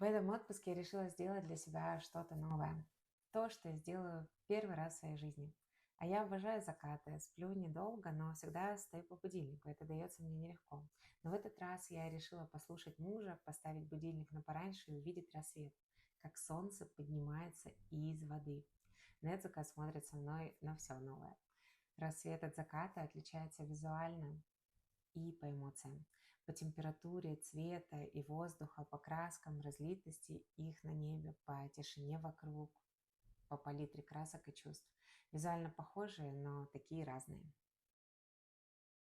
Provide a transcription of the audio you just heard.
В этом отпуске я решила сделать для себя что-то новое. То, что я сделаю первый раз в своей жизни. А я обожаю закаты, сплю недолго, но всегда стою по будильнику. Это дается мне нелегко. Но в этот раз я решила послушать мужа, поставить будильник на пораньше и увидеть рассвет, как солнце поднимается из воды. Недзука смотрит со мной на все новое. Рассвет от заката отличается визуально и по эмоциям. По температуре, цвета и воздуха, по краскам, разлитости их на небе, по тишине вокруг, по палитре красок и чувств. Визуально похожие, но такие разные.